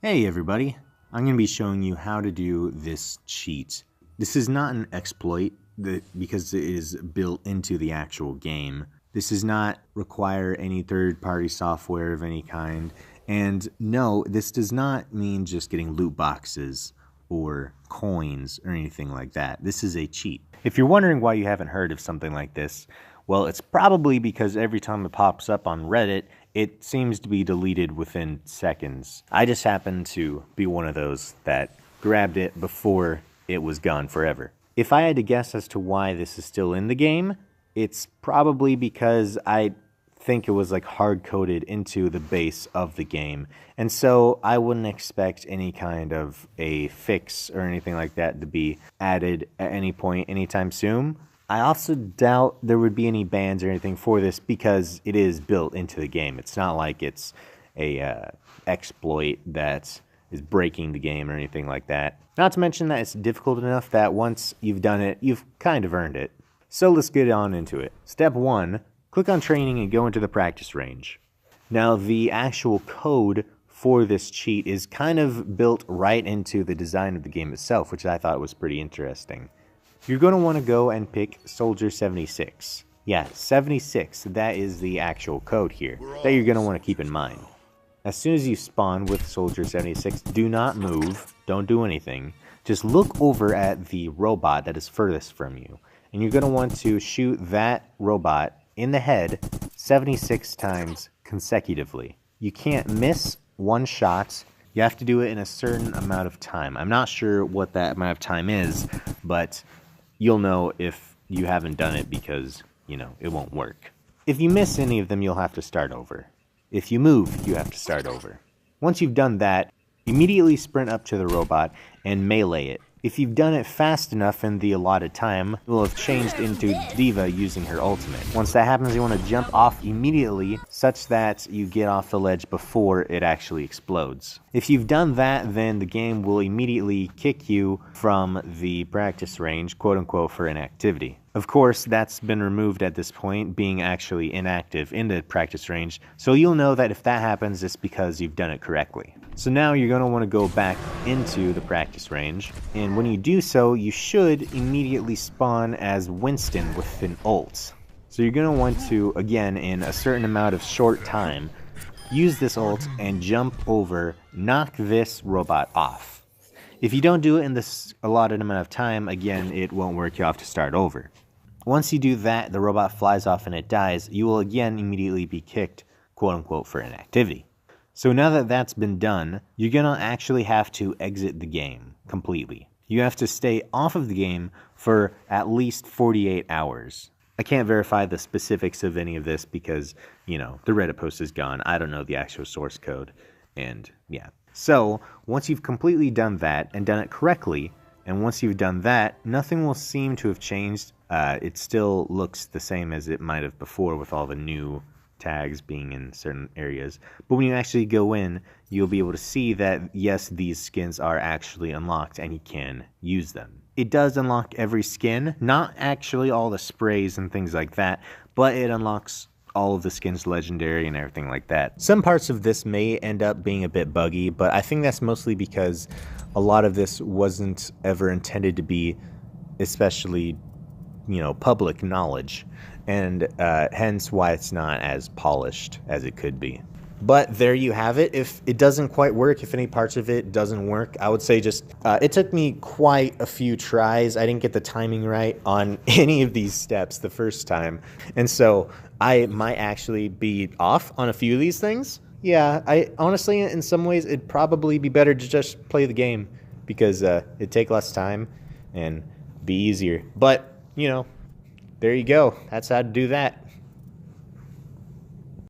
Hey everybody, I'm going to be showing you how to do this cheat. This is not an exploit because it is built into the actual game. This does not require any third-party software of any kind. And no, this does not mean just getting loot boxes or coins or anything like that. This is a cheat. If you're wondering why you haven't heard of something like this, well, it's probably because every time it pops up on Reddit, it seems to be deleted within seconds. I just happened to be one of those that grabbed it before it was gone forever. If I had to guess as to why this is still in the game, it's probably because I think it was like hard-coded into the base of the game. And so I wouldn't expect any kind of a fix or anything like that to be added at any point anytime soon. I also doubt there would be any bans or anything for this because it is built into the game. It's not like it's a exploit that is breaking the game or anything like that. Not to mention that it's difficult enough that once you've done it, you've kind of earned it. So let's get on into it. Step 1, click on training and go into the practice range. Now the actual code for this cheat is kind of built right into the design of the game itself, which I thought was pretty interesting. You're going to want to go and pick Soldier 76. Yeah, 76, that is the actual code here that you're going to want to keep in mind. As soon as you spawn with Soldier 76, do not move, don't do anything. Just look over at the robot that is furthest from you. And you're going to want to shoot that robot in the head 76 times consecutively. You can't miss one shot. You have to do it in a certain amount of time. I'm not sure what that amount of time is, but you'll know if you haven't done it because, it won't work. If you miss any of them, you'll have to start over. If you move, you have to start over. Once you've done that, immediately sprint up to the robot and melee it. If you've done it fast enough in the allotted time, it will have changed into Diva using her ultimate. Once that happens, you want to jump off immediately such that you get off the ledge before it actually explodes. If you've done that, then the game will immediately kick you from the practice range, quote unquote, for inactivity. Of course, that's been removed at this point, being actually inactive in the practice range, so you'll know that if that happens, it's because you've done it correctly. So now you're going to want to go back into the practice range, and when you do so, you should immediately spawn as Winston with an ult. So you're going to want to, again, in a certain amount of short time, use this ult and jump over, knock this robot off. If you don't do it in this allotted amount of time, again, it won't work, you'll have to start over. Once you do that, the robot flies off and it dies, you will again immediately be kicked, quote unquote, for inactivity. So now that that's been done, you're going to actually have to exit the game completely. You have to stay off of the game for at least 48 hours. I can't verify the specifics of any of this because, the Reddit post is gone. I don't know the actual source code. And yeah. So once you've completely done that and done it correctly, and once you've done that, nothing will seem to have changed. It still looks the same as it might have before with all the new tags being in certain areas. But when you actually go in, you'll be able to see that, yes, these skins are actually unlocked and you can use them. It does unlock every skin, not actually all the sprays and things like that, but it unlocks all of the skins legendary and everything like that. Some parts of this may end up being a bit buggy, but I think that's mostly because a lot of this wasn't ever intended to be especially, public knowledge, and hence why it's not as polished as it could be. But there you have it. If it doesn't quite work, if any parts of it doesn't work, I would say just, it took me quite a few tries. I didn't get the timing right on any of these steps the first time. And so I might actually be off on a few of these things. Yeah, I honestly, in some ways, it'd probably be better to just play the game because it'd take less time and be easier. But, there you go. That's how to do that.